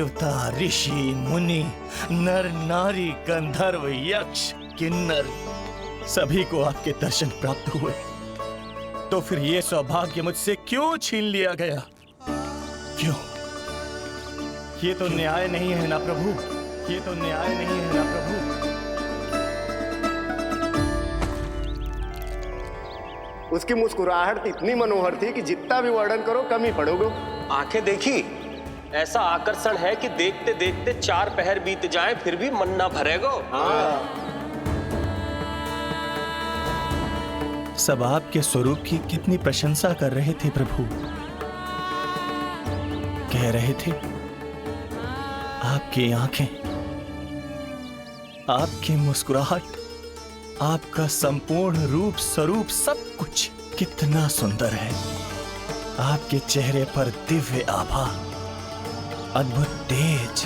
देवता, ऋषि, मुनि, नर नारी, गंधर्व, यक्ष, किन्नर, सभी को आपके दर्शन प्राप्त हुए। तो फिर ये सौभाग्य मुझसे क्यों छीन लिया गया? क्यों? ये तो न्याय नहीं है ना प्रभु, ये तो न्याय नहीं है ना प्रभु। उसकी मुस्कुराहट इतनी मनोहर थी कि जितना भी वर्णन करो कम ही पड़ोगे। आंखें देखी, ऐसा आकर्षण है कि देखते देखते 4 पहर बीत जाएं फिर भी मन ना भरेगो। सब आपके स्वरूप की कितनी प्रशंसा कर रहे थे प्रभु। कह रहे थे आपकी आंखें, आपकी मुस्कुराहट, आपका संपूर्ण रूप स्वरूप सब कुछ कितना सुंदर है। आपके चेहरे पर दिव्य आभा, अद्भुत तेज।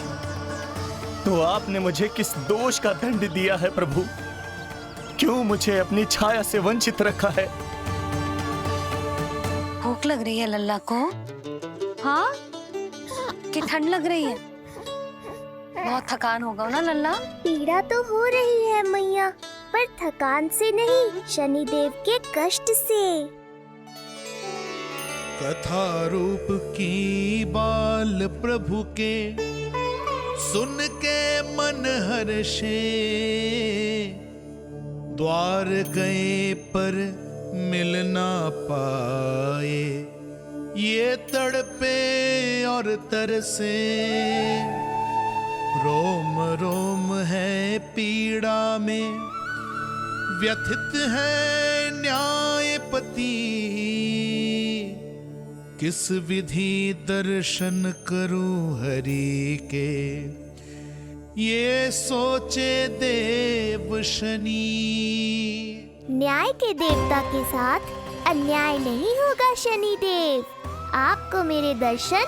तो आपने मुझे किस दोष का दंड दिया है प्रभु? क्यों मुझे अपनी छाया से वंचित रखा है? भूख लग रही है लल्ला को? हाँ, कि ठंड लग रही है? बहुत थकान होगा ना लल्ला? पीड़ा तो हो रही है मैया, पर थकान से नहीं, शनिदेव के कष्ट से। कथा रूप की बाल प्रभु के, सुन के मन हर्षे। द्वार गए पर मिल ना पाए, ये तड़पे और तरसे। रोम रोम है पीड़ा में, व्यथित है न्यायपति। किस विधि दर्शन करूं हरि के, ये सोचे देव शनि। न्याय के देवता के साथ अन्याय नहीं होगा शनिदेव। आपको मेरे दर्शन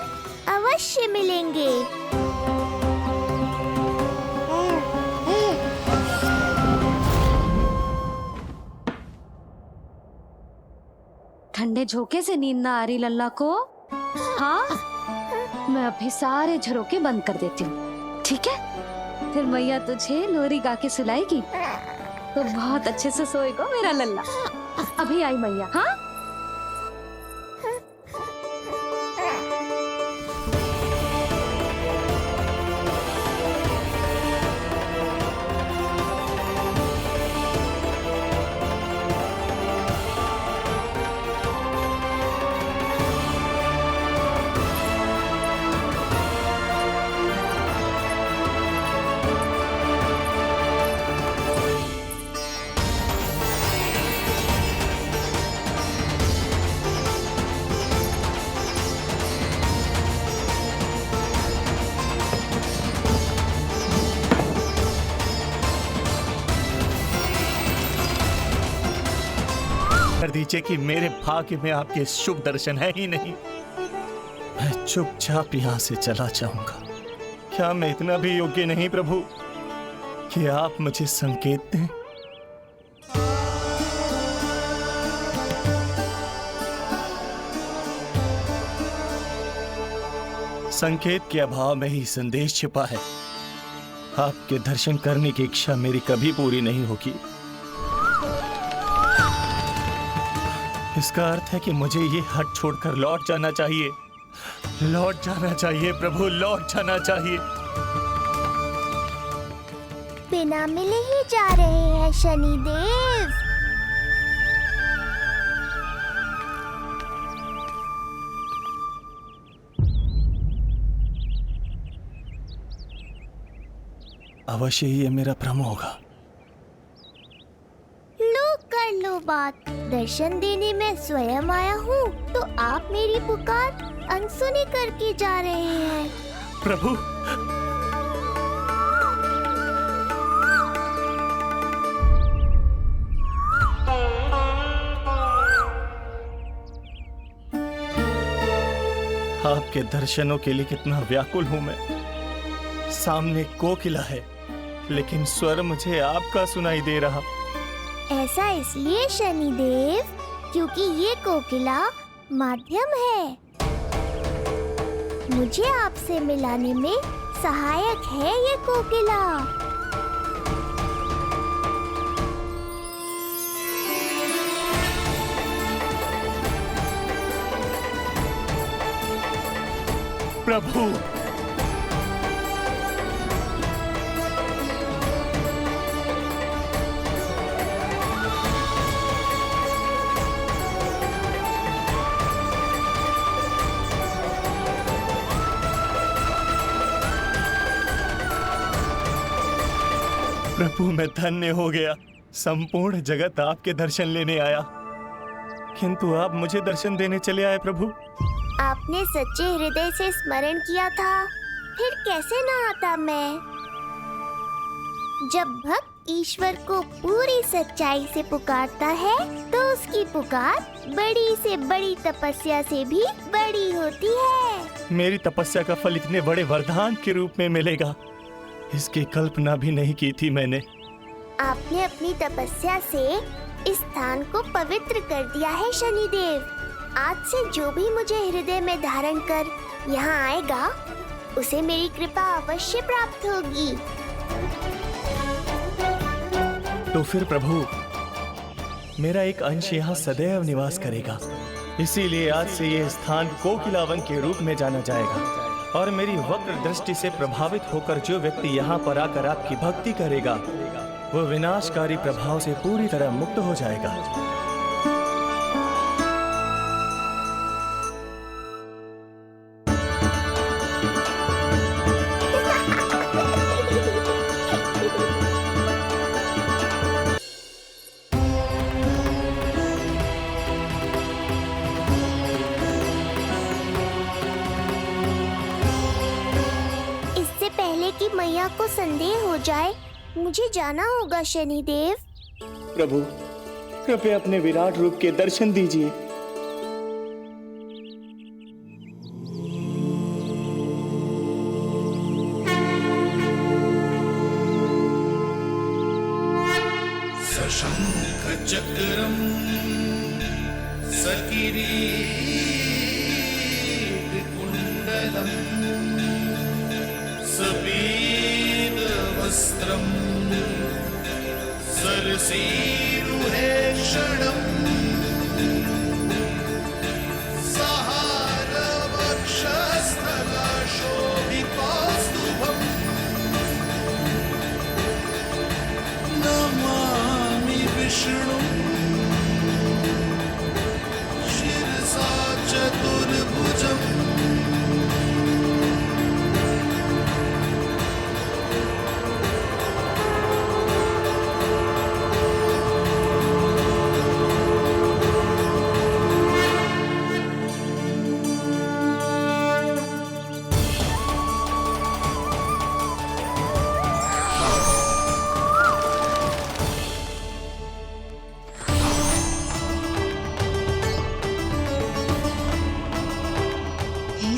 अवश्य मिलेंगे। ठंडे झोंके से नींद ना आ रही लल्ला को? हाँ, मैं अभी सारे झरोके बंद कर देती हूँ, ठीक है? फिर मैया तुझे लोरी गा के सुलाएगी तो बहुत अच्छे से सोएगा मेरा लल्ला। अभी आई मैया। हाँ, कर दीजिए कि मेरे भाग्य में आपके शुभ दर्शन है ही नहीं। मैं चुपचाप यहाँ से चला जाऊंगा। क्या मैं इतना भी योग्य नहीं प्रभु कि आप मुझे संकेत दें? संकेत के अभाव में ही संदेश छिपा है। आपके दर्शन करने की इच्छा मेरी कभी पूरी नहीं होगी। इसका अर्थ है कि मुझे ये हट छोड़कर लौट जाना चाहिए। लौट जाना चाहिए प्रभु, लौट जाना चाहिए। बिना मिले ही जा रहे हैं शनिदेव। अवश्य ही ये मेरा भ्रम होगा। लो कर लो बात। दर्शन देने मैं स्वयं आया हूँ तो आप मेरी पुकार अनसुनी करके जा रहे हैं। प्रभु, आपके दर्शनों के लिए कितना व्याकुल हूं मैं। सामने कोकिला है लेकिन स्वर मुझे आपका सुनाई दे रहा। ऐसा इसलिए शनिदेव क्योंकि ये कोकिला माध्यम है। मुझे आपसे से मिलाने में सहायक है ये कोकिला। प्रभु, प्रभु मैं धन्य हो गया। संपूर्ण जगत आपके दर्शन लेने आया, किंतु आप मुझे दर्शन देने चले आए प्रभु। आपने सच्चे हृदय से स्मरण किया था, फिर कैसे ना आता मैं। जब भक्त ईश्वर को पूरी सच्चाई से पुकारता है तो उसकी पुकार बड़ी से बड़ी तपस्या से भी बड़ी होती है। मेरी तपस्या का फल इतने बड़े वरदान के रूप में मिलेगा, इसकी कल्पना भी नहीं की थी मैंने। आपने अपनी तपस्या से इस स्थान को पवित्र कर दिया है शनिदेव। आज से जो भी मुझे हृदय में धारण कर यहाँ आएगा, उसे मेरी कृपा अवश्य प्राप्त होगी। तो फिर प्रभु, मेरा एक अंश यहाँ सदैव निवास करेगा। इसीलिए आज से ये स्थान कोकिला वन के रूप में जाना जाएगा, और मेरी वक्र दृष्टि से प्रभावित होकर जो व्यक्ति यहाँ पर आकर आपकी भक्ति करेगा, वो विनाशकारी प्रभाव से पूरी तरह मुक्त हो जाएगा। कि मैया को संदेह हो जाए, मुझे जाना होगा शनिदेव। प्रभु, कृपया अपने विराट रूप के दर्शन दीजिए। सशंख चक्रम सकिरीट कुंडलम सबीद वस्त्रम सरसीरुहेक्षणम सहार वक्षस्थलशोभितौस्तुभम् नमामि विष्णुं शिरसा चतुर्भुजम्।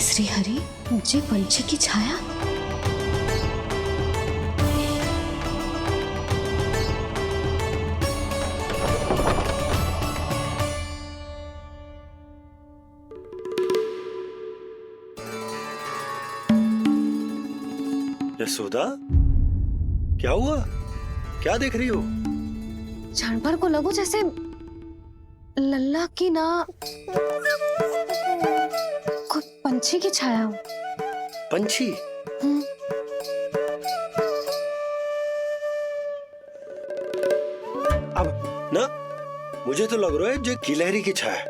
श्री हरि, मुझे पंछी की छाया। यशोदा, क्या हुआ? क्या देख रही हो? क्षण भर को लगो जैसे लल्ला की ना कोई पंछी की छाया हो। पंछी? अब ना मुझे तो लग रहा है जो गिलहरी की छाया।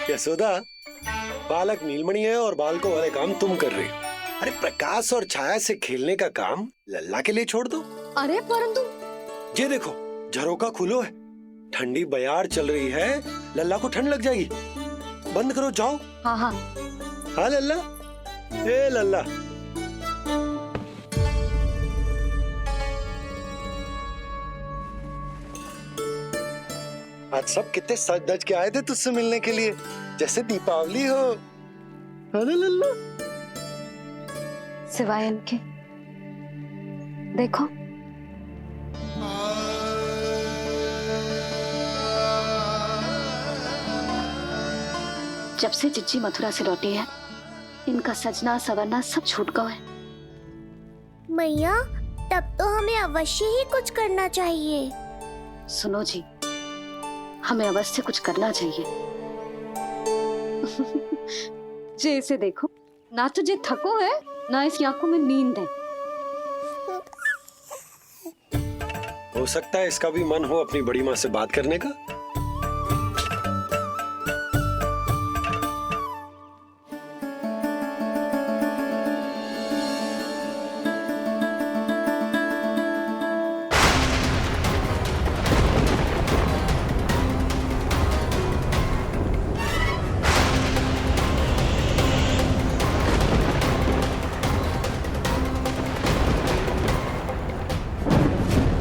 यशोदा, बालक नीलमणि है और बालकों वाले काम तुम कर रही हो। अरे प्रकाश और छाया से खेलने का काम लल्ला के लिए छोड़ दो। अरे परंतु ये देखो, झरोका खुलो है, ठंडी बयार चल रही है, लल्ला को ठंड लग जाएगी। बंद करो, जाओ। हाँ हाँ हाँ लल्ला, ए लल्ला। आज सब कितने सज धज के आए थे तुझसे मिलने के लिए, जैसे दीपावली हो। है ना लल्ला? सिवाय इनके देखो, जब से चिच्ची मथुरा से लौटी है, इनका सजना सवरना सब छूट गया है। मैया, तब तो हमें अवश्य ही कुछ करना चाहिए। सुनो जी, हमें अवश्य कुछ करना चाहिए। जे इसे देखो, ना तो जे थको है, ना इसकी आंखों में नींद है। हो सकता है इसका भी मन हो अपनी बड़ी माँ से बात करने का।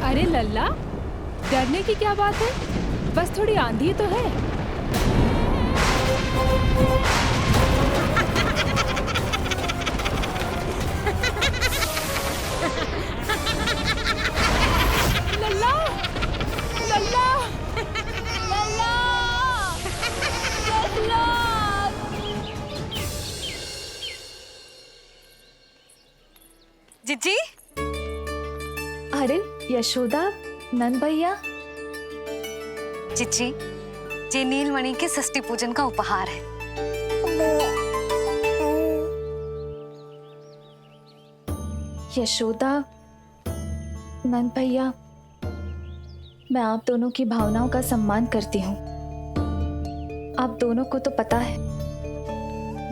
अरे लल्ला, डरने की क्या बात है? बस थोड़ी आंधी तो है। लल्ला, लल्ला, लल्ला, लल्ला। जिज्जी, अरे यशोदा, नंद भैया। जिज्जी, ये नीलमणि के षष्ठी पूजन का उपहार है। यशोदा, नंद भैया, मैं आप दोनों की भावनाओं का सम्मान करती हूँ। आप दोनों को तो पता है,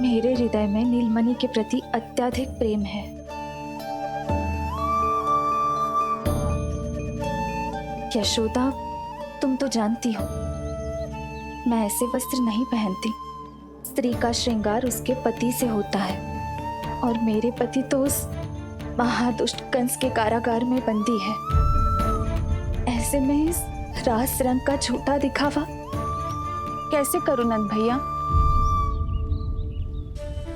मेरे हृदय में नीलमणि के प्रति अत्यधिक प्रेम है। यशोदा, तुम तो जानती हो, मैं ऐसे वस्त्र नहीं पहनती। स्त्री का श्रृंगार उसके पति से होता है, और मेरे पति तो उस महादुष्ट कंस के कारागार में बंदी है। ऐसे में इस रास रंग का झूठा दिखावा कैसे करूं नंद भैया?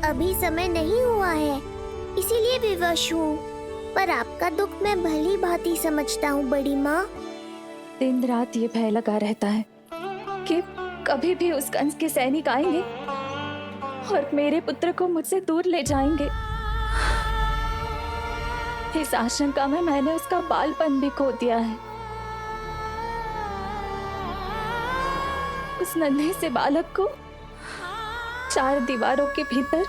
अभी समय नहीं हुआ है, इसीलिए विवश हूँ। पर आपका दुख मैं भली भांति समझता हूँ बड़ी माँ। दिन रात ये भय लगा रहता है कि कभी भी उस कंस के सैनिक आएंगे और मेरे पुत्र को मुझसे दूर ले जाएंगे। इस आशंका में मैंने उसका बालपन भी खो दिया है। उस नन्हे से बालक को 4 दीवारों के भीतर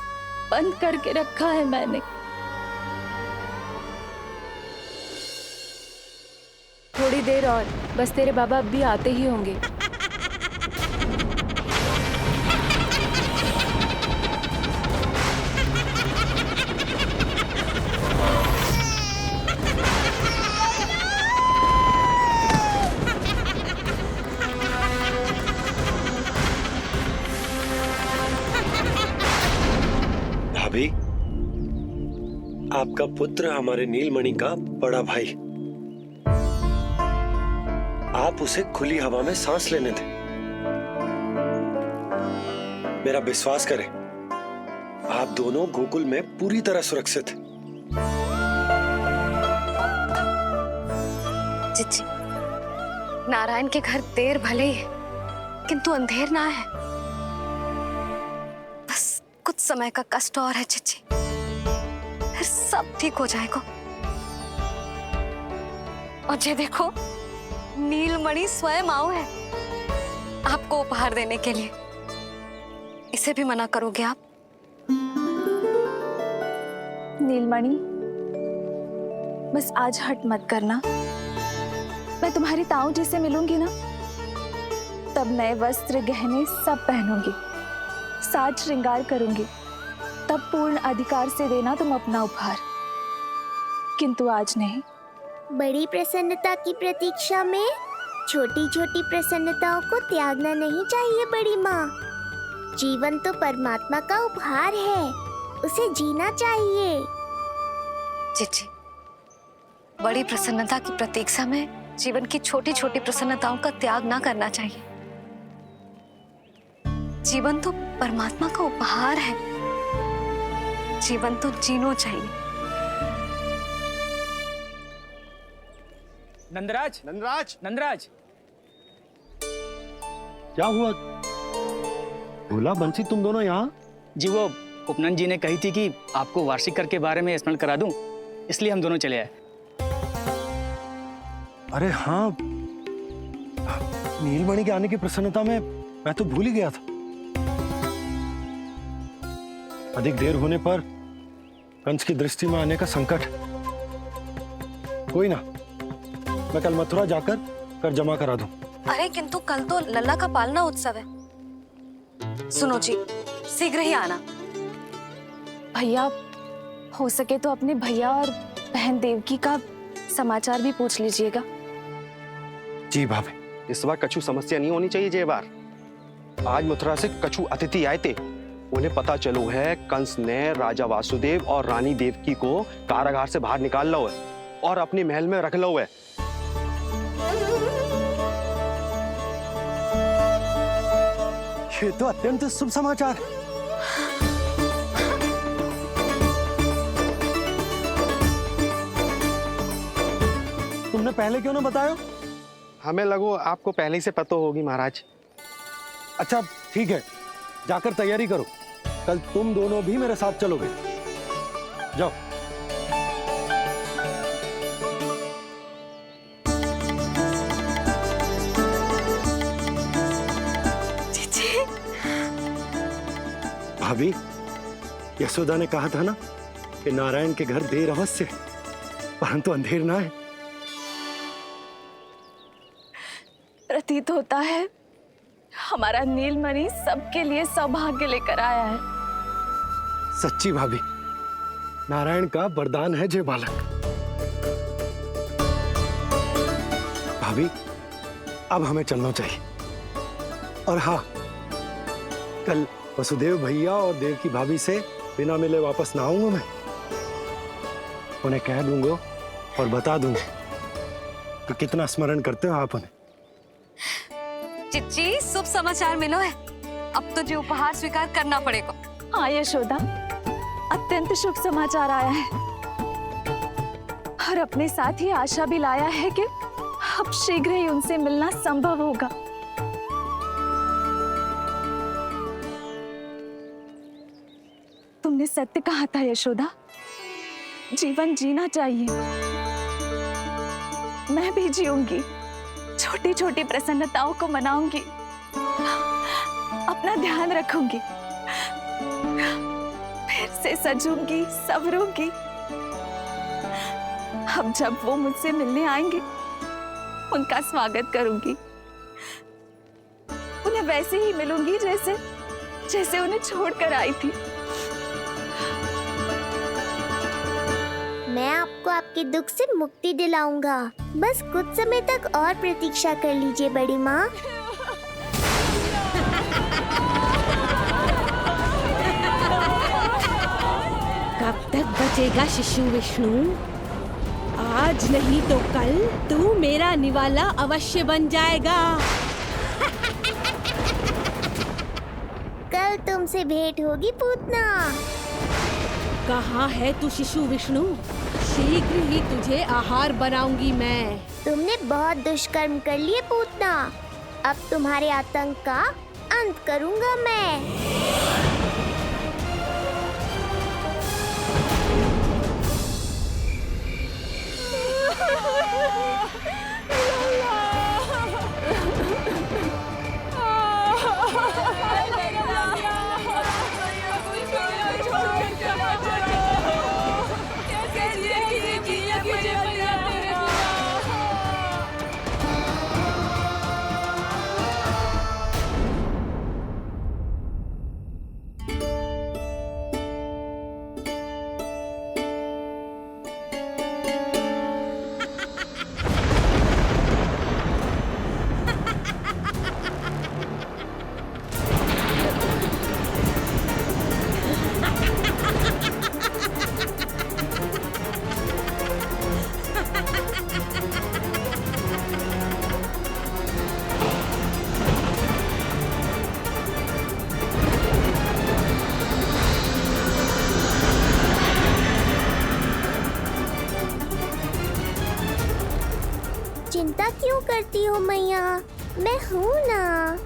बंद करके रखा है मैंने। थोड़ी देर और, बस तेरे बाबा अब भी आते ही होंगे। भाभी, आपका पुत्र हमारे नीलमणि का बड़ा भाई। आप उसे खुली हवा में सांस लेने दें। मेरा विश्वास करें, आप दोनों गोकुल में पूरी तरह सुरक्षित हैं। जिज्जी, नारायण के घर देर भले ही है, किंतु अंधेर ना है। बस कुछ समय का कष्ट और है जिज्जी, फिर सब ठीक हो जाएगा। और ये देखो, नीलमणि स्वयं आओ है आपको उपहार देने के लिए। इसे भी मना करोगे आप? नीलमणि, बस आज हट मत करना। मैं तुम्हारी ताऊ जी से मिलूंगी ना, तब नए वस्त्र गहने सब पहनूंगी, साज श्रृंगार करूंगी। तब पूर्ण अधिकार से देना तुम अपना उपहार, किंतु आज नहीं। बड़ी प्रसन्नता की प्रतीक्षा में छोटी छोटी प्रसन्नताओं को त्यागना नहीं चाहिए बड़ी माँ। जीवन तो परमात्मा का उपहार है, उसे जीना चाहिए। जिज्जी, बड़ी प्रसन्नता की प्रतीक्षा में जीवन की छोटी छोटी प्रसन्नताओं का त्याग ना करना चाहिए। जीवन तो परमात्मा का उपहार है, जीवन तो जीना चाहिए। नंदराज, नंदराज, नंदराज, क्या हुआ? भोला बंसी तुम दोनों यहाँ? जी वो उपनंद जी ने कही थी कि आपको वार्षिक कर के बारे में स्मरण करा दूं, इसलिए हम दोनों चले आए। अरे हाँ, नीलमणि के आने की प्रसन्नता में मैं तो भूल ही गया था। अधिक देर होने पर कंस की दृष्टि में आने का संकट। कोई ना, मैं कल मथुरा जाकर कर जमा करा दूं। अरे किंतु कल तो लल्ला का पालना उत्सव है। सुनो जी, शीघ्र ही आना। भैया, हो सके तो अपने भैया और बहन देवकी का समाचार भी पूछ लीजिएगा। जी भाभी। इस बार कछु समस्या नहीं होनी चाहिए ये बार। आज मथुरा से कछु अतिथि आए थे, उन्हें पता चलो है कंस ने राजा वासुदेव और रानी देवकी को कारागार से बाहर निकाल लो है और अपने महल में रख लो है। ये तो अत्यंत शुभ समाचार है। तुमने पहले क्यों ना बताया? हमें लगो आपको पहले ही से पता होगी महाराज। अच्छा ठीक है, जाकर तैयारी करो, कल तुम दोनों भी मेरे साथ चलोगे। जाओ। भाभी, यशोदा ने कहा था ना कि नारायण के घर देर अवश्य, परंतु अंधेर ना है। प्रतीत होता है हमारा नीलमणि सबके लिए सौभाग्य लेकर आया है। सच्ची भाभी, नारायण का वरदान है जे बालक। भाभी, अब हमें चलना चाहिए। और हाँ, कल वसुदेव भैया और देवकी भाभी से बिना मिले वापस ना आऊंगा मैं। उन्हें कह दूंगा और बता दूंगा कि कितना स्मरण करते हो आप उन्हें। चिच्ची, शुभ समाचार मिलो है। अब तो जो उपहार स्वीकार करना पड़ेगा। हाँ यशोदा, अत्यंत शुभ समाचार आया है और अपने साथ ही आशा भी लाया है कि अब शीघ्र ही उनसे मिलना संभव होगा। तुमने सत्य कहा था यशोदा, जीवन जीना चाहिए। मैं भी जीऊंगी, छोटी छोटी प्रसन्नताओं को मनाऊंगी, अपना ध्यान रखूंगी, फिर से सजूंगी, संवरूंगी। अब जब वो मुझसे मिलने आएंगे, उनका स्वागत करूंगी। उन्हें वैसे ही मिलूंगी जैसे उन्हें छोड़कर आई थी। मैं आपको आपके दुख से मुक्ति दिलाऊंगा। बस कुछ समय तक और प्रतीक्षा कर लीजिए बड़ी माँ। कब तक बचेगा शिशु विष्णु? आज नहीं तो कल तू मेरा निवाला अवश्य बन जाएगा। कल तुमसे भेंट होगी पूतना। कहाँ है तू शिशु विष्णु? शीघ्र ही तुझे आहार बनाऊंगी मैं। तुमने बहुत दुष्कर्म कर लिए पूतना, अब तुम्हारे आतंक का अंत करूंगा मैं। चिंता क्यों करती हो मैया, मैं हूँ ना।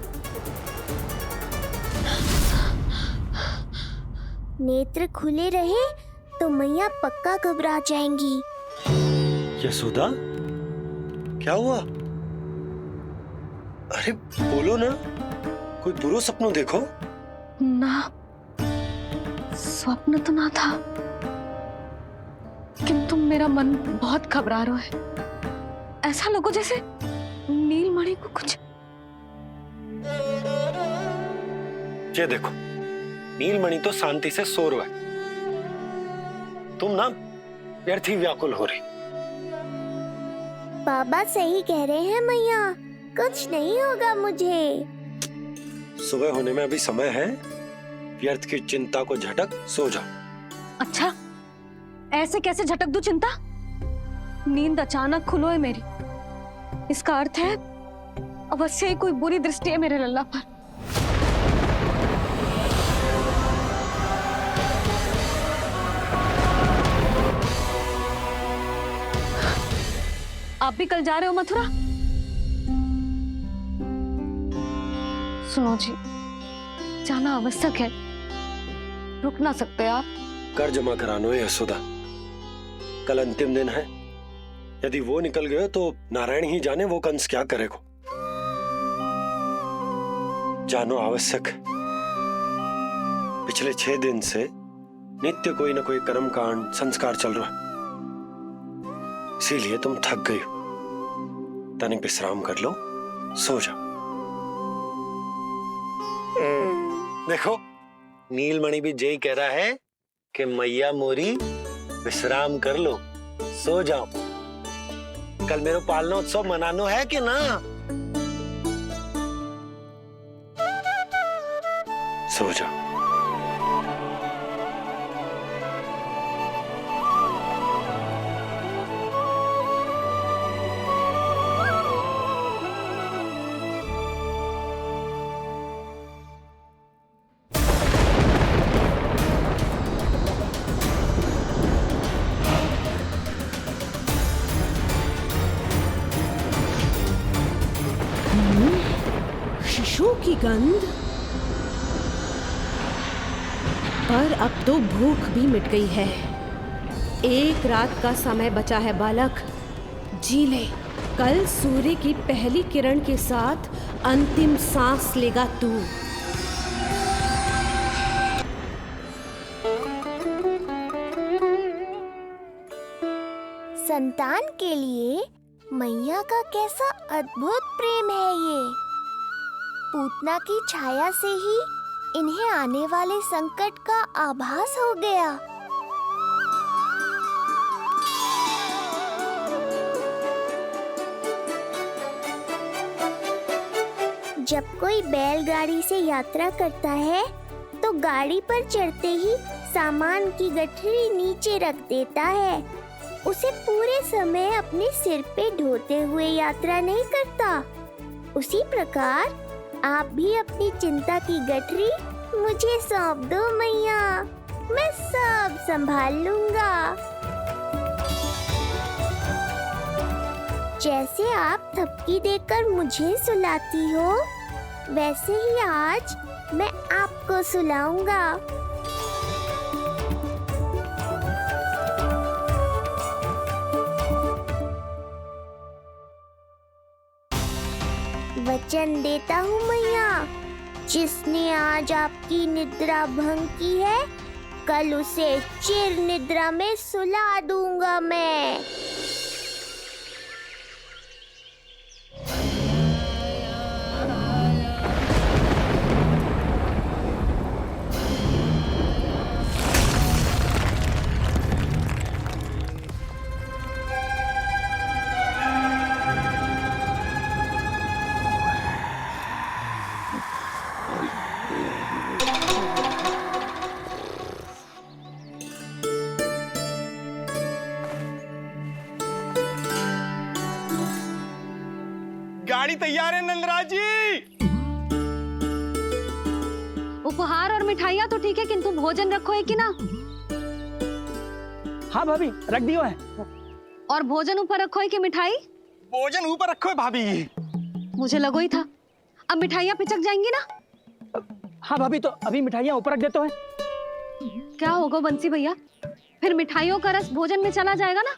नेत्र खुले रहे तो मैया पक्का घबरा जाएंगी। यशोदा, क्या हुआ? अरे बोलो ना, कोई बुरा सपना देखो। ना, स्वप्न तो ना था, किंतु मेरा मन बहुत घबरा रहा है। ऐसा लगो जैसे नीलमणि को कुछ। ये देखो, नीलमणि तो शांति से सो रहा है, तुम ना व्यर्थ ही व्याकुल हो रही। बाबा सही कह रहे हैं मैया, कुछ नहीं होगा मुझे। सुबह होने में अभी समय है, व्यर्थ की चिंता को झटक सो जाओ। अच्छा, ऐसे कैसे झटक दूं चिंता? नींद अचानक खुलो है मेरी, इसका अर्थ है अवश्य ही कोई बुरी दृष्टि है मेरे लल्ला पर। आप भी कल जा रहे हो मथुरा? सुनो जी, जाना आवश्यक है, रुक ना सकते आप। कर जमा करानो है यशोदा, कल अंतिम दिन है। यदि वो निकल गए तो नारायण ही जाने वो कंस क्या करेगा। जानो आवश्यक। पिछले 6 दिन से नित्य कोई ना कोई कर्मकांड संस्कार चल रहा है, इसीलिए तुम थक गई हो। तनिक विश्राम कर लो, सो जाओ। देखो, नीलमणि भी यही कह रहा है कि मैया मोरी विश्राम कर लो, सो जाओ। कल मेरा पालना उत्सव मनानो है कि ना? सो जाओ। शिशु की गंध। पर अब तो भूख भी मिट गई है। एक रात का समय बचा है बालक, जी ले। कल सूर्य की पहली किरण के साथ अंतिम सांस लेगा तू। संतान के लिए मैया का कैसा अद्भुत प्रेम है ये। पूतना की छाया से ही इन्हें आने वाले संकट का आभास हो गया। जब कोई बैलगाड़ी से यात्रा करता है तो गाड़ी पर चढ़ते ही सामान की गठरी नीचे रख देता है। उसे पूरे समय अपने सिर पे ढोते हुए यात्रा नहीं करता। उसी प्रकार आप भी अपनी चिंता की गठरी मुझे सौंप दो मैया, मैं सब संभाल लूंगा। जैसे आप थपकी देकर मुझे सुलाती हो, वैसे ही आज मैं आपको सुलाऊंगा। वचन देता हूँ मैया, जिसने आज आपकी निद्रा भंग की है, कल उसे चिर निद्रा में सुला दूंगा मैं। गाड़ी तैयार है नंदराज जी। उपहार और मिठाइयाँ तो ठीक है, किंतु भोजन रखो है कि ना? हाँ भाभी, रख दियो है। और भोजन ऊपर रखो है कि मिठाई? भोजन ऊपर रखो है भाभी। मुझे लगो ही था, अब मिठाइयाँ पिचक जाएंगी ना। हाँ भाभी, तो अभी मिठाइयाँ ऊपर रख देते हैं। क्या होगा बंसी भैया? फिर मिठाइयों का रस भोजन में चला जाएगा ना?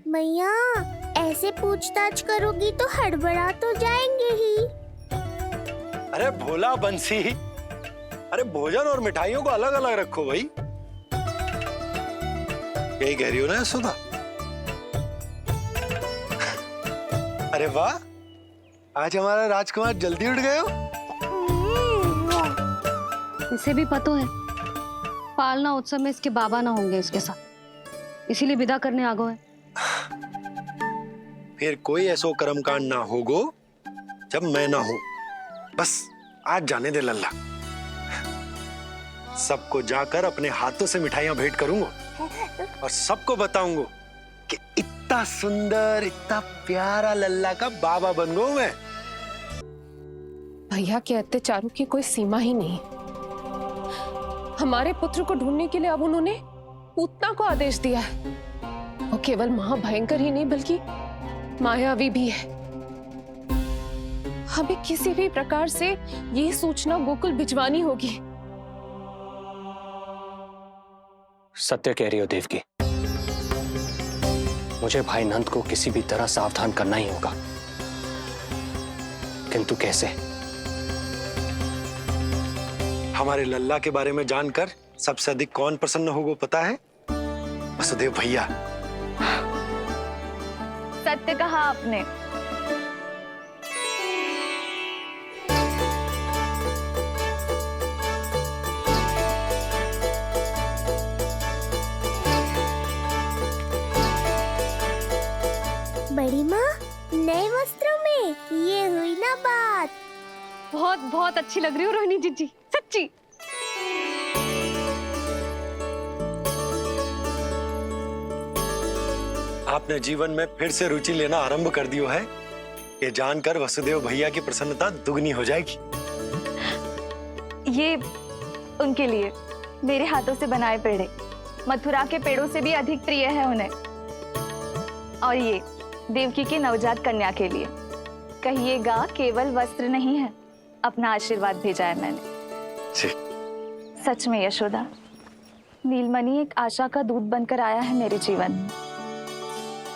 मैया ऐसे पूछताछ करोगी तो हड़बड़ा तो जाएंगे ही। अरे भोला बंसी, अरे भोजन और मिठाइयों को अलग अलग रखो भाई। यही कह रही हो ना यशोदा? अरे वाह, आज हमारा राजकुमार जल्दी उठ गए हो। इसे भी पता है पालना उत्सव में इसके बाबा ना होंगे इसके साथ, इसीलिए विदा करने आ गए। फिर कोई ऐसो कर्मकांड ना होगो जब मैं ना हूं। बस आज जाने दे लल्ला। सबको जाकर अपने हाथों से मिठाइयां भेंट करूंगा और सबको बताऊंगा कि इतना सुंदर, इतना प्यारा लल्ला का बाबा बन गया मैं। भैया के अत्याचारों की कोई सीमा ही नहीं। हमारे पुत्र को ढूंढने के लिए अब उन्होंने पूतना को आदेश दिया है। वो केवल महाभयंकर ही नहीं बल्कि मायावी भी है। हमें किसी भी प्रकार से ये सूचना गोकुल भिजवानी होगी। सत्य कह रही हो देवकी, मुझे भाई नंद को किसी भी तरह सावधान करना ही होगा, किंतु कैसे? हमारे लल्ला के बारे में जानकर सबसे अधिक कौन प्रसन्न होगा पता है? वसुदेव भैया। सत्य कहा आपने। बड़ी माँ, नए वस्त्रों में ये हुई ना बात। बहुत बहुत अच्छी लग रही हो रोहिणी जीजी, सच्ची। आपने जीवन में फिर से रुचि लेना आरंभ कर दियो है। ये जानकर वसुदेव भैया की प्रसन्नता दुगनी हो जाएगी। ये उनके लिए मेरे हाथों से बनाए पेड़े मथुरा के पेड़ों से भी अधिक प्रिय है उन्हें। और ये देवकी की नवजात कन्या के लिए कहिएगा केवल वस्त्र नहीं है, अपना आशीर्वाद भेजा है मैंने। सच में यशोदा, नीलमणि एक आशा का दूत बनकर आया है मेरे जीवन में।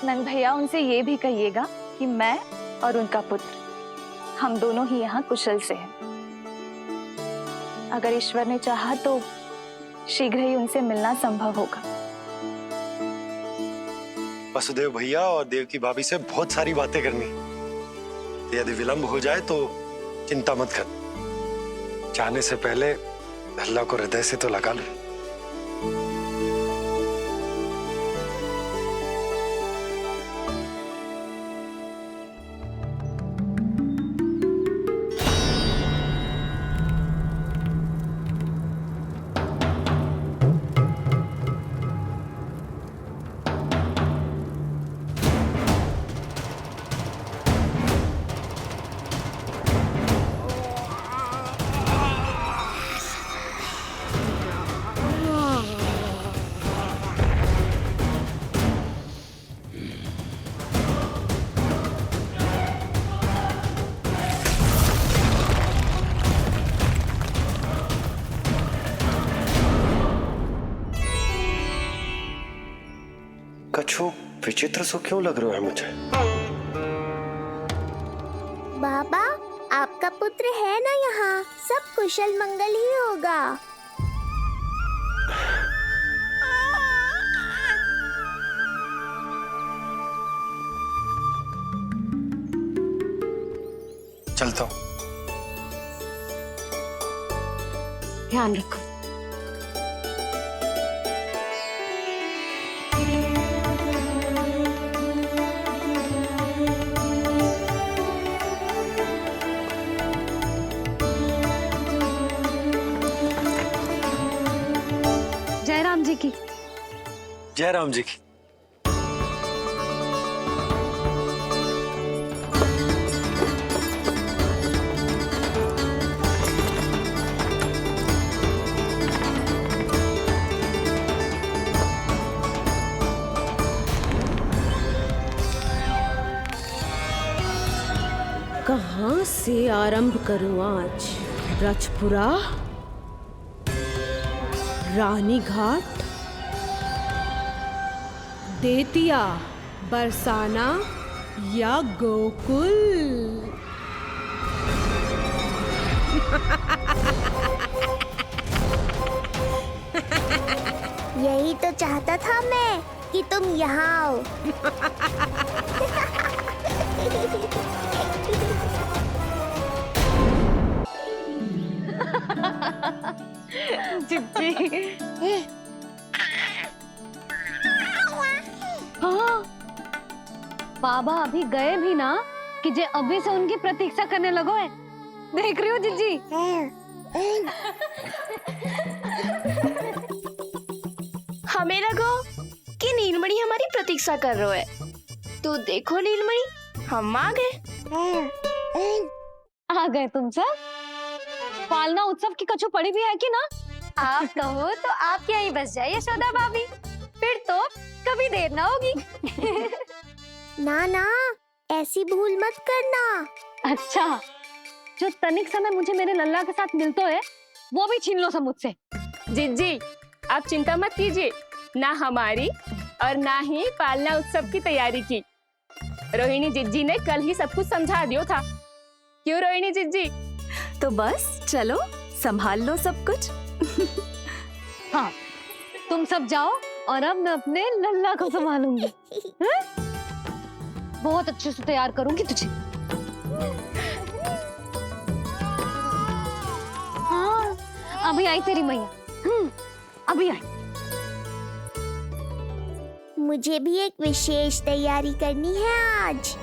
नंद भैया, उनसे ये भी कहिएगा कि मैं और उनका पुत्र हम दोनों ही यहाँ कुशल से हैं। अगर ईश्वर ने चाहा तो शीघ्र ही उनसे मिलना संभव होगा। वसुदेव भैया और देवकी भाभी से बहुत सारी बातें करनी। यदि विलंब हो जाए तो चिंता मत कर, जाने से पहले अल्लाह को हृदय से तो लगा लो। कछु विचित्र सो क्यों लग रहा है मुझे? बाबा, आपका पुत्र है ना यहाँ, सब कुशल मंगल ही होगा। चलता हूँ। ध्यान रखो। जय राम जी की। जय राम जी की। कहाँ से आरंभ करूं आज? ब्रजपुरा, रानी घाट, देतिया, बरसाना या गोकुल? यही तो चाहता था मैं कि तुम यहाँ आओ। जिज्जी। हाँ, बाबा अभी गए भी ना कि जे अभी से उनकी प्रतीक्षा करने लगो है। देख रही हो जिज्जी? हमें लगो कि नीलमणि हमारी प्रतीक्षा कर रहे है। तो देखो नीलमणि, हम आ गए। आ गए तुम सब? पालना उत्सव की कछु पड़ी भी है कि ना? आप कहो तो आप यहीं बस जाइए यशोदा भाभी, फिर तो कभी देर ना होगी। ना ना, ऐसी भूल मत करना। अच्छा, जो तनिक समय मुझे मेरे लल्ला के साथ मिलते है वो भी छीन लो सब मुझसे। जिज्जी, आप चिंता मत कीजिए, ना हमारी और ना ही पालना उत्सव की तैयारी की। रोहिणी जिज्जी ने कल ही सब कुछ समझा दिया था। क्यों रोहिणी जिज्जी? तो बस चलो, संभाल लो सब कुछ। हाँ, तुम सब जाओ और अब मैं अपने लल्ला को संभालूंगी। बहुत अच्छे से तैयार करूंगी तुझे। हाँ, अभी आई तेरी मैया। अभी आई। मुझे भी एक विशेष तैयारी करनी है आज।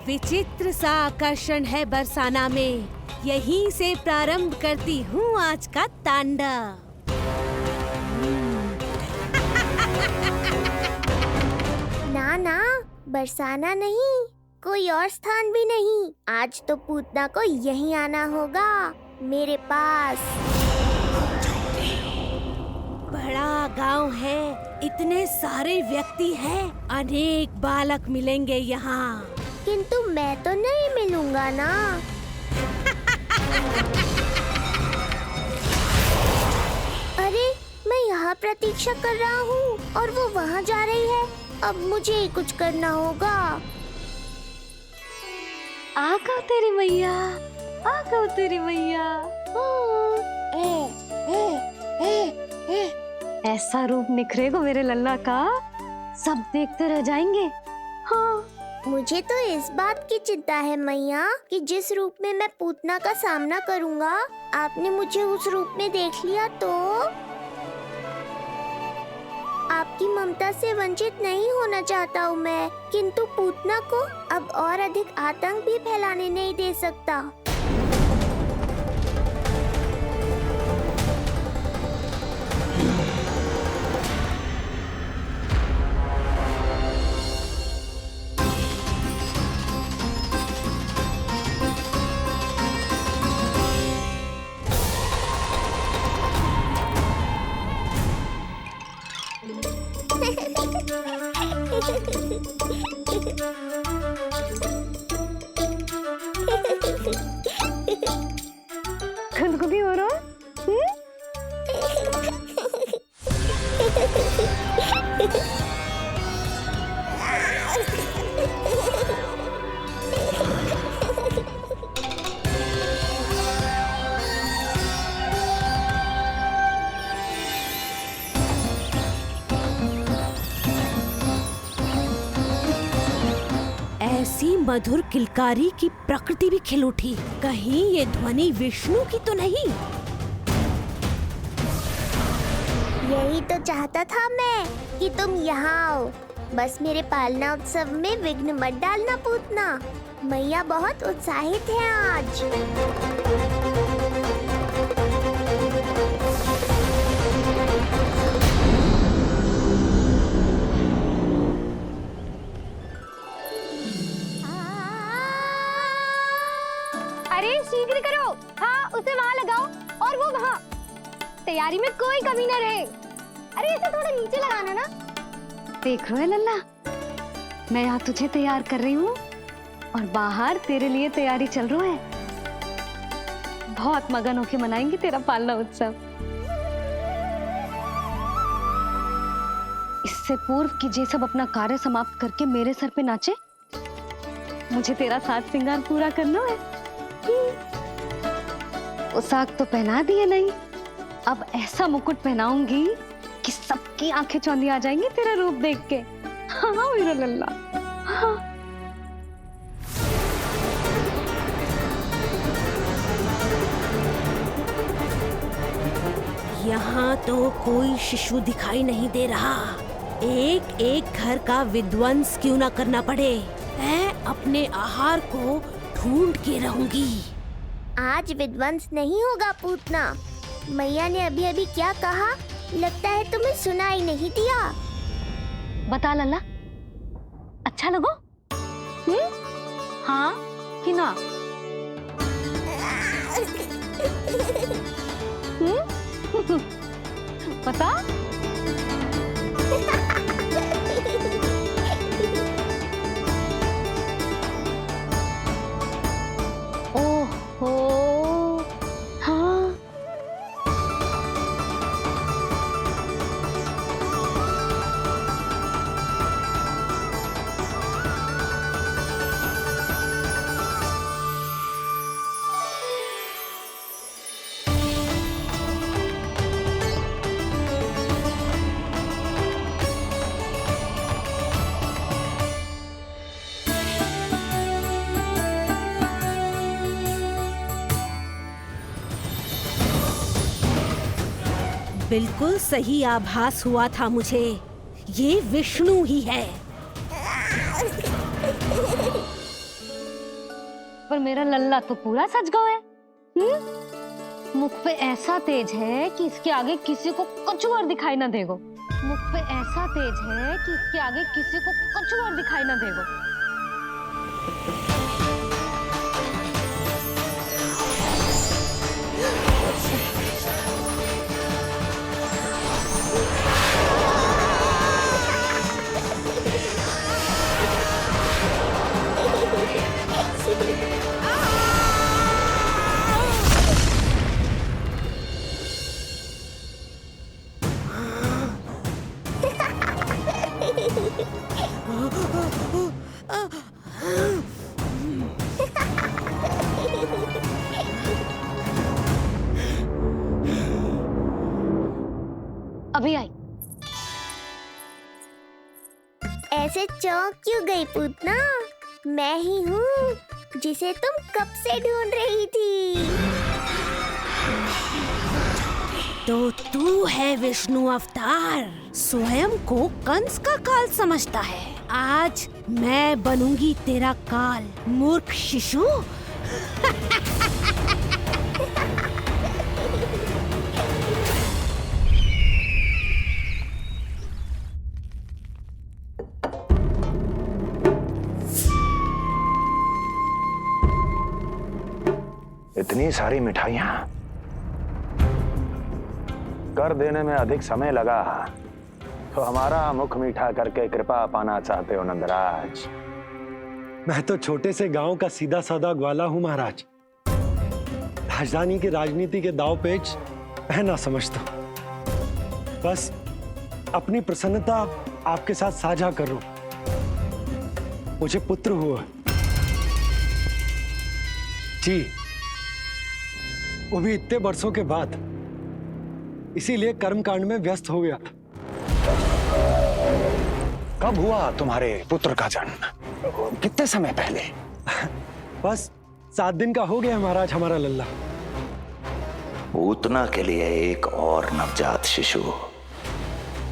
विचित्र सा आकर्षण है बरसाना में, यहीं से प्रारंभ करती हूँ आज का तांडव। ना ना, बरसाना नहीं, कोई और स्थान भी नहीं। आज तो पूतना को यहीं आना होगा, मेरे पास। बड़ा गांव है, इतने सारे व्यक्ति हैं, अनेक बालक मिलेंगे यहाँ। किंतु मैं तो नहीं मिलूंगा ना। अरे, मैं यहाँ प्रतीक्षा कर रहा हूँ और वो वहाँ जा रही है। अब मुझे ही कुछ करना होगा। आ गओ तेरी मैया, आ गओ तेरी मैया। ऐसा रूप निखरेगा मेरे लल्ला का, सब देखते रह जाएंगे। हाँ, मुझे तो इस बात की चिंता है मैया कि जिस रूप में मैं पूतना का सामना करूँगा, आपने मुझे उस रूप में देख लिया तो आपकी ममता से वंचित नहीं होना चाहता हूँ मैं, किंतु पूतना को अब और अधिक आतंक भी फैलाने नहीं दे सकता। खुदकुदी हो रहा? ऐसी मधुर किलकारी की प्रकृति भी खिल उठी। कहीं ये ध्वनि विष्णु की तो नहीं? यही तो चाहता था मैं कि तुम यहाँ आओ। बस मेरे पालना उत्सव में विघ्न मत डालना पूतना। मैया बहुत उत्साहित है आज। अरे शीघ्र करो। हाँ, उसे वहाँ लगाओ और वो वहाँ। तैयारी में कोई कमी न रहे। अरे इसे थोड़ा नीचे लगाना ना। देख रहे हो लल्ला, मैं यहाँ तुझे तैयार कर रही हूँ और बाहर तेरे लिए तैयारी चल रही है। बहुत मगन होके मनाएंगे तेरा पालना उत्सव। इससे पूर्व कि जे सब अपना कार्य समाप्त करके मेरे सर पे नाचे, मुझे तेरा साज श्रृंगार पूरा करना है। पोशाक तो पहना दिए नहीं, अब ऐसा मुकुट पहनाऊंगी कि सबकी आंखें चौंधी आ जाएंगी तेरा रूप देख के। हाँ मेरा लल्ला। हाँ। यहाँ तो कोई शिशु दिखाई नहीं दे रहा। एक एक घर का विध्वंस क्यों ना करना पड़े, मैं अपने आहार को ढूंढ के रहूंगी। आज विध्वंस नहीं होगा पूतना। मैया ने अभी अभी क्या कहा, लगता है तुम्हें सुनाई नहीं दिया। बता लल्ला, अच्छा लगो? हाँ कि ना? बता। ओहो, हाँ। बिल्कुल सही आभास हुआ था मुझे, ये विष्णु ही है। पर मेरा लल्ला तो पूरा सज गया है। मुख पे ऐसा तेज है कि इसके आगे किसी को कुछ और दिखाई ना देगो। मुख पे ऐसा तेज है कि इसके आगे किसी को कुछ और दिखाई ना देगो। अभी आई। ऐसे चौंक क्यों गई पूतना? मैं ही हूँ जिसे तुम कब से ढूंढ रही थी। तो तू है विष्णु अवतार, स्वयं को कंस का काल समझता है। आज मैं बनूंगी तेरा काल, मूर्ख शिशु। इतनी सारी मिठाइयां कर देने में अधिक समय लगा तो हमारा मुख मीठा करके कृपा पाना चाहते हो नंदराज? मैं तो छोटे से गांव का सीधा साधा ग्वाला हूं महाराज। राजधानी की राजनीति के दाव पेच मैं ना समझता। बस अपनी प्रसन्नता आपके साथ साझा कर रहा हूं। मुझे पुत्र हुआ जी, वो भी इतने वर्षों के बाद, इसीलिए कर्मकांड में व्यस्त हो गया था। कब हुआ तुम्हारे पुत्र का जन्म? कितने समय पहले? बस 7 दिन का हो गया महाराज हमारा लल्ला। पूतना के लिए एक और नवजात शिशु,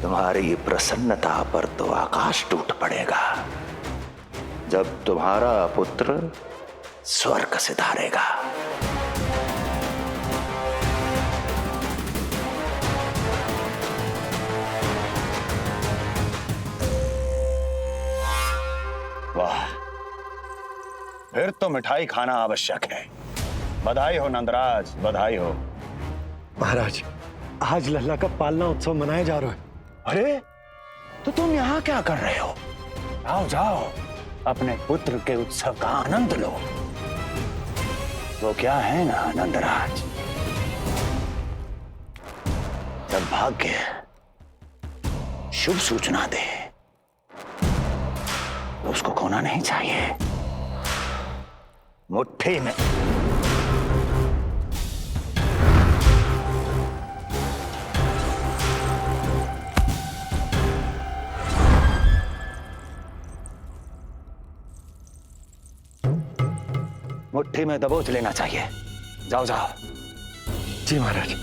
तुम्हारी प्रसन्नता पर तो आकाश टूट पड़ेगा जब तुम्हारा पुत्र स्वर्ग सिधारेगा। वाह, फिर तो मिठाई खाना आवश्यक है। बधाई हो नंदराज, बधाई हो। महाराज, आज लल्ला का पालना उत्सव मनाया जा रहा है। अरे, तो तुम यहाँ क्या कर रहे हो? आओ जाओ, अपने पुत्र के उत्सव का आनंद लो। वो क्या है ना नंदराज, जब भाग्य शुभ सूचना दे तो उसको खोना नहीं चाहिए। मुट्ठी में मुट्ठी में दबोच लेना चाहिए। जाओ जाओ। जी महाराज।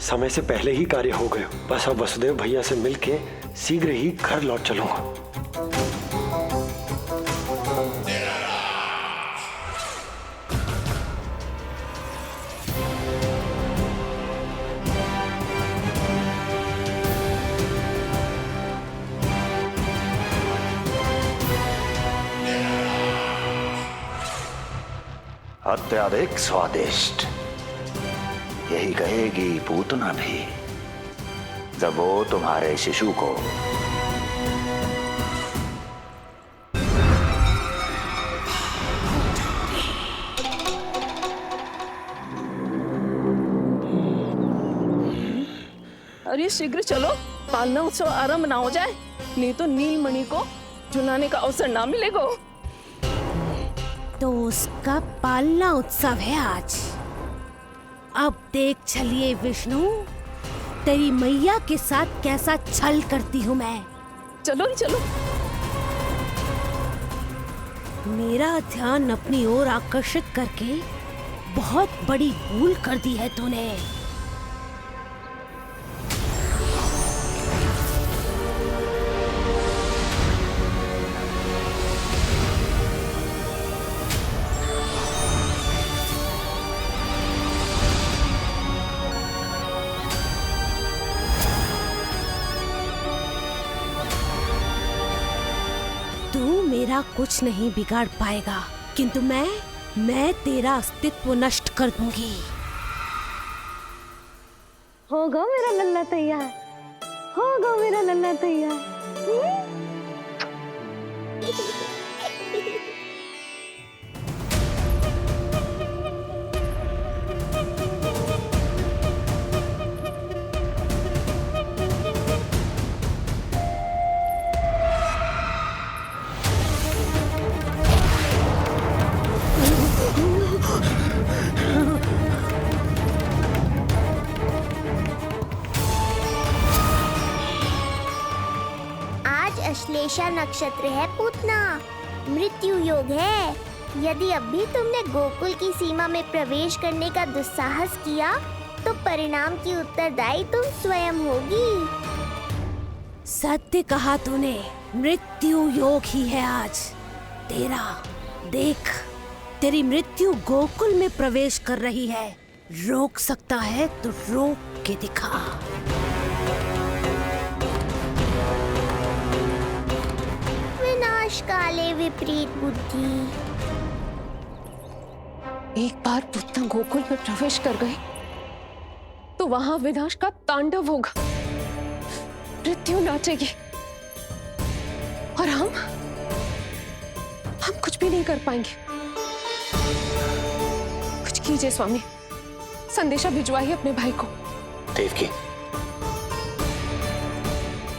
समय से पहले ही कार्य हो गए। बस अब वसुदेव भैया से मिलके शीघ्र ही घर लौट चलूंगा। अत्यधिक स्वादिष्ट, यही कहेगी पूतना भी जब वो तुम्हारे शिशु को अरे शीघ्र चलो, पालना उत्सव आरंभ ना हो जाए, नहीं तो नीलमणि को झुलाने का अवसर ना मिलेगा। तो उसका पालना उत्सव है आज। अब देख चलिए विष्णु, तेरी मैया के साथ कैसा छल करती हूँ मैं। चलो चलो। मेरा ध्यान अपनी ओर आकर्षित करके बहुत बड़ी भूल कर दी है तूने। मेरा कुछ नहीं बिगाड़ पाएगा, किंतु मैं तेरा अस्तित्व नष्ट कर दूंगी। होगा मेरा लल्ला तैयार, होगा मेरा लल्ला तैयार। अश्लेषा नक्षत्र है पूतना, मृत्यु योग है। यदि अब भी तुमने गोकुल की सीमा में प्रवेश करने का दुस्साहस किया तो परिणाम की उत्तरदायी तुम स्वयं होगी। सत्य कहा तूने, मृत्यु योग ही है आज तेरा। देख, तेरी मृत्यु गोकुल में प्रवेश कर रही है। रोक सकता है तो रोक के दिखा। काले विपरीत बुद्धि। एक बार पूतना गोकुल में प्रवेश कर गए तो वहां विनाश का तांडव होगा, मृत्यु नाचेगी और हम कुछ भी नहीं कर पाएंगे। कुछ कीजिए स्वामी, संदेशा भिजवाइए अपने भाई को। देवकी,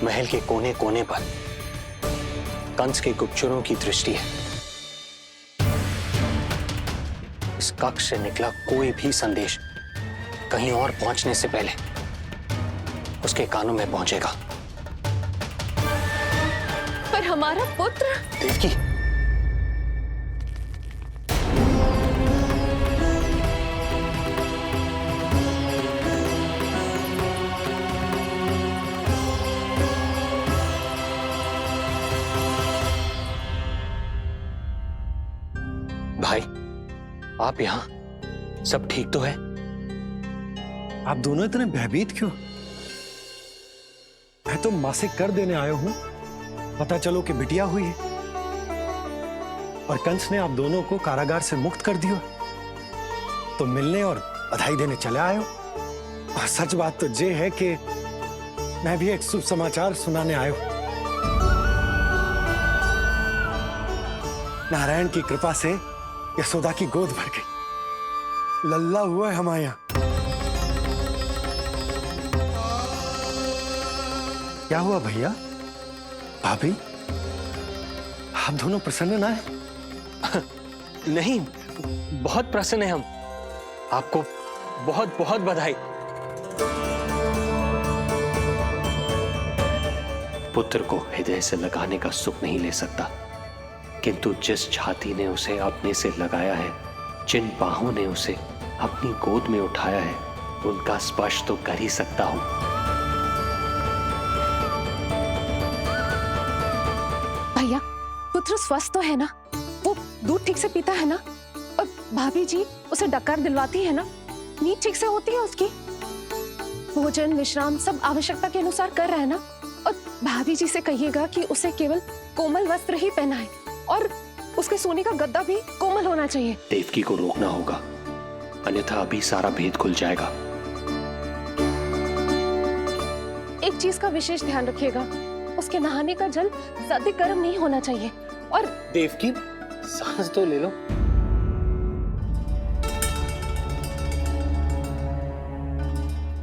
महल के कोने कोने पर कंस के गुप्तचरों की दृष्टि है। इस कक्ष से निकला कोई भी संदेश कहीं और पहुंचने से पहले उसके कानों में पहुंचेगा। पर हमारा पुत्र। देवकी, भाई, आप यहाँ सब ठीक तो है? आप दोनों इतने भयभीत क्यों? मैं तो मासिक कर देने आया हूं, पता चलो कि बिटिया हुई है और कंस ने आप दोनों को कारागार से मुक्त कर दिया, तो मिलने और बधाई देने चले आए हो। और सच बात तो ये है कि मैं भी एक शुभ समाचार सुनाने आया हूं। नारायण की कृपा से यशोदा की गोद भर गई। लल्ला हुआ है हमारे यहाँ। क्या हुआ भैया? भाभी, आप दोनों प्रसन्न ना है? नहीं, बहुत प्रसन्न है हम। आपको बहुत बहुत बधाई। पुत्र को हृदय से लगाने का सुख नहीं ले सकता, किंतु जिस छाती ने उसे अपने से लगाया है, जिन बाहों ने उसे अपनी गोद में उठाया है, उनका स्पर्श तो कर ही सकता हूं। भैया, पुत्र स्वस्थ तो है ना? वो दूध ठीक से पीता है ना? और भाभी जी उसे डकार दिलवाती है ना? नींद ठीक से होती है उसकी? भोजन विश्राम सब आवश्यकता के अनुसार कर रहा है ना? और भाभी जी से कहिएगा कि उसे केवल कोमल वस्त्र ही पहनाए और उसके सोने का गद्दा भी कोमल होना चाहिए। देवकी को रोकना होगा, अन्यथा अभी सारा भेद खुल जाएगा। एक चीज का विशेष ध्यान रखिएगा, उसके नहाने का जल ज्यादा गर्म नहीं होना चाहिए। और देवकी, सांस तो ले लो।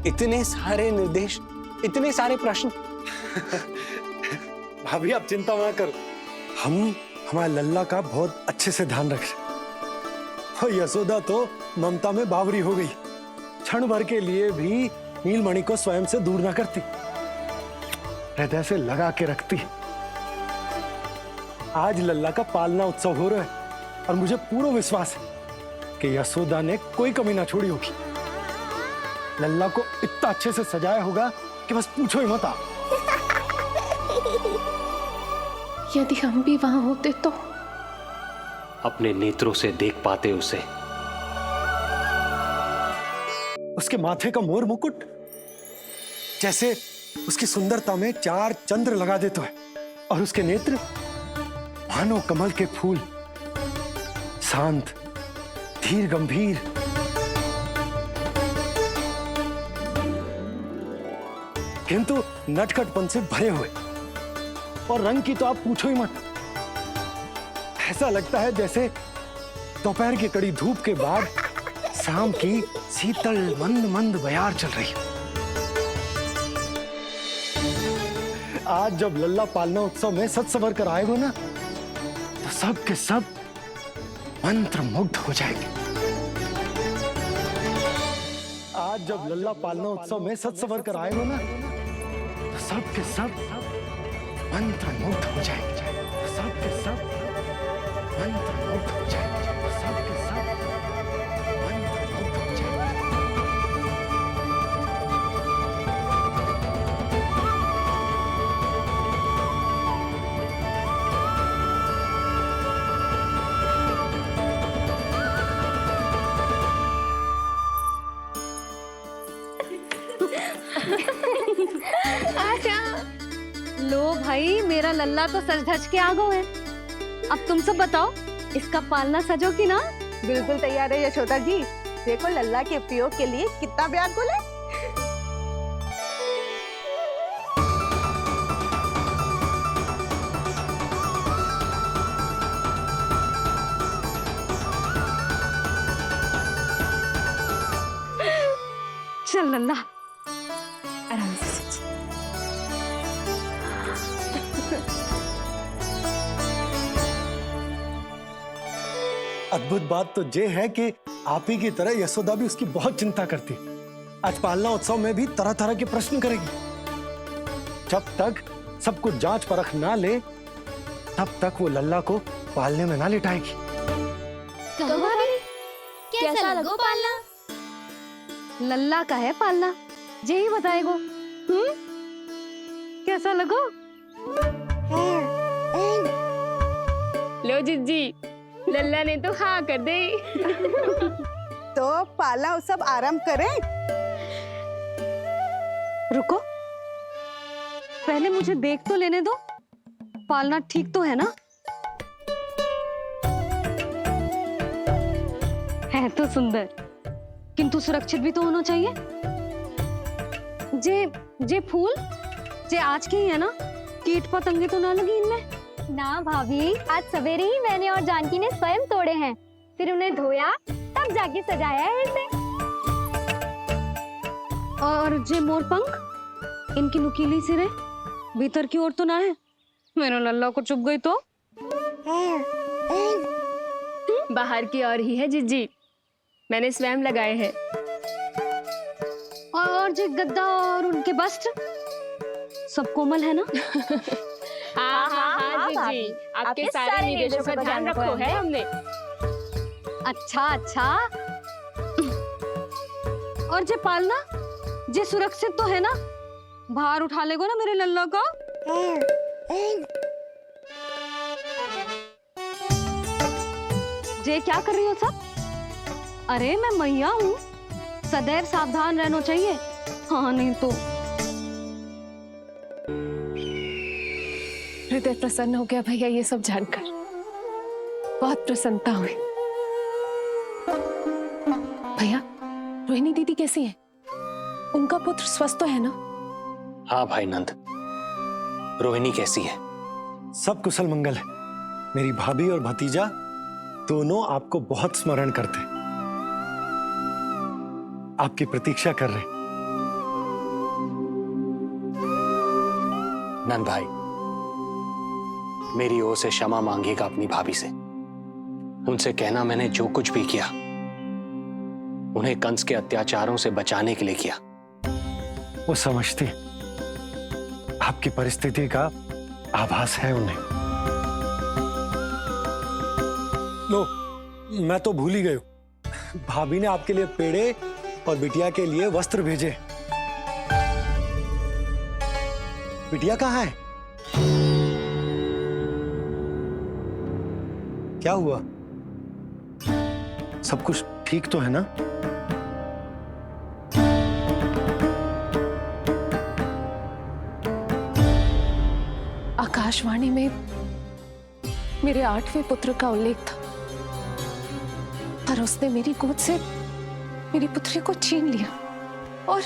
इतने सारे निर्देश, इतने सारे प्रश्न। भाभी आप चिंता ना करो, हम हमारे लल्ला का बहुत अच्छे से ध्यान रख रहे। और यशोदा तो ममता में बावरी हो गई, क्षण भर के लिए भी नीलमणि को स्वयं से दूर ना करती, हृदय से लगा के रखती। आज लल्ला का पालना उत्सव हो रहा है और मुझे पूरा विश्वास है कि यशोदा ने कोई कमी ना छोड़ी होगी। लल्ला को इतना अच्छे से सजाया होगा कि बस पूछो ही मत आप। यदि हम भी वहां होते तो? अपने नेत्रों से देख पाते उसे। उसके माथे का मोर मुकुट जैसे उसकी सुंदरता में 4 चंद्र लगा देता है, और उसके नेत्र मानो कमल के फूल, शांत, धीर गंभीर। किंतु नटखटपन से भरे हुए, और रंग की तो आप पूछो ही मत। ऐसा लगता है जैसे दोपहर की कड़ी धूप के बाद शाम की शीतल मंद मंद बयार चल रही है। आज जब लल्ला पालना उत्सव में सज संवर कर आएगा ना, तो सब के सब मंत्र मुग्ध हो जाएंगे। आज जब लल्ला पालना उत्सव में सज संवर कर आएगा ना, तो सब के सब मंत्र मुग्ध हो जाएंगे। सब के सब मंत्र मुग्ध हो जाएंगे। सब के सब मंत्र मुग्ध हो जाएंगे। लो भाई, मेरा लल्ला तो सज धज के आ गए है। अब तुम सब बताओ, इसका पालना सजो कि ना? बिल्कुल तैयार है यशोदा जी। देखो लल्ला के उपयोग के लिए कितना व्याकुल है। चल लल्ला, आराम से। अद्भुत बात तो ये है कि आप ही की तरह यशोदा भी उसकी बहुत चिंता करती। आज पालना उत्सव में भी तरह तरह के प्रश्न करेगी। जब तक सब कुछ जांच परख ना ले, तब तक वो लल्ला को पालने में ना लिटाएगी। कैसा लगो पालना? लल्ला का है पालना, यही बताएगो। कैसा लगो? लो जिज्जी, लल्ला ने तो हाँ कर दे। तो पालना उत्सव आरंभ करें? रुको, पहले मुझे देख तो लेने दो, पालना ठीक तो है ना? है तो सुंदर, किंतु सुरक्षित भी तो होना चाहिए। जे फूल जे आज के ही है ना, कीट पतंगे तो ना लगी इनमें? ना भाभी, आज सवेरे ही मैंने और जानकी ने स्वयं तोड़े हैं, फिर उन्हें धोया, तब जाके सजाया है इसे। और जे मोर पंख, इनकी नुकीली सिरे भीतर की ओर तो ना है, मेरा लल्ला को चुभ गई तो? बाहर की ओर ही है जिज्जी, मैंने स्वयं लगाए हैं। और जे गद्दा और उनके बस्ट सब कोमल है ना? हाँ हाँ हाँ जिज्जी, आपके सारे निर्देशों का ध्यान रखो है हमने। अच्छा अच्छा। और जे पालना, जे सुरक्षित तो है ना? बाहर उठा लेगो ना मेरे लल्ला को? जे क्या कर रही हो सब? अरे मैं मैया हूँ, सदैव सावधान रहना चाहिए। हाँ नहीं तो। हृदय प्रसन्न हो गया भैया ये सब जानकर, बहुत प्रसन्नता हुई। भैया, रोहिणी दीदी कैसी है? उनका पुत्र स्वस्थ तो है ना? हाँ भाई नंद, रोहिणी कैसी है? सब कुशल मंगल है। मेरी भाभी और भतीजा दोनों आपको बहुत स्मरण करते, आपकी प्रतीक्षा कर रहे। नंद भाई, मेरी ओर से क्षमा मांगिएगा अपनी भाभी से। उनसे कहना मैंने जो कुछ भी किया, उन्हें कंस के अत्याचारों से बचाने के लिए किया। वो समझती, आपकी परिस्थिति का आभास है उन्हें। लो, मैं तो भूल ही गई हूं। भाभी ने आपके लिए पेड़े और बिटिया के लिए वस्त्र भेजे। बिटिया कहाँ है? क्या हुआ? सब कुछ ठीक तो है ना? आकाशवाणी में मेरे 8वें पुत्र का उल्लेख था, पर उसने मेरी गोद से मेरी पुत्री को छीन लिया और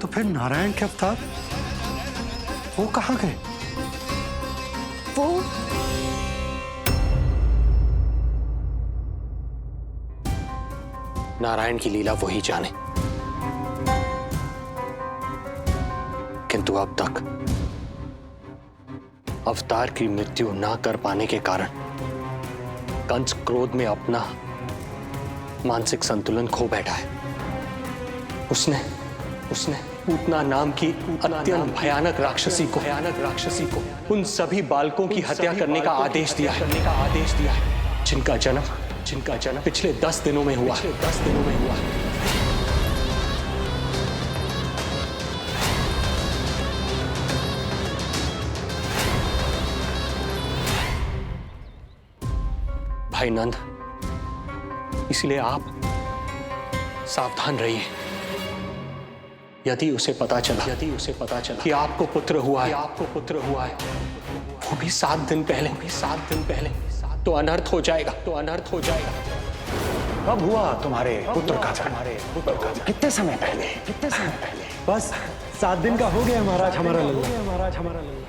तो फिर नारायण के अवतार वो कहाँ गए? वो नारायण की लीला वही जाने, किंतु अब तक अवतार की मृत्यु ना कर पाने के कारण कंस क्रोध में अपना मानसिक संतुलन खो बैठा है। उसने पूतना नाम की अत्यंत भयानक राक्षसी को उन सभी बालकों की हत्या करने का आदेश दिया है, जिनका जन्म पिछले 10 दिनों में हुआ। भाई नंद, इसलिए आप सावधान रहिए। यदि उसे पता चला कि आपको पुत्र हुआ है, वो भी 7 दिन पहले, तो अनर्थ हो जाएगा। कब हुआ तुम्हारे पुत्र का जन्म? कितने समय पहले? बस 7 दिन का हो गया महाराज हमारा लल्ला।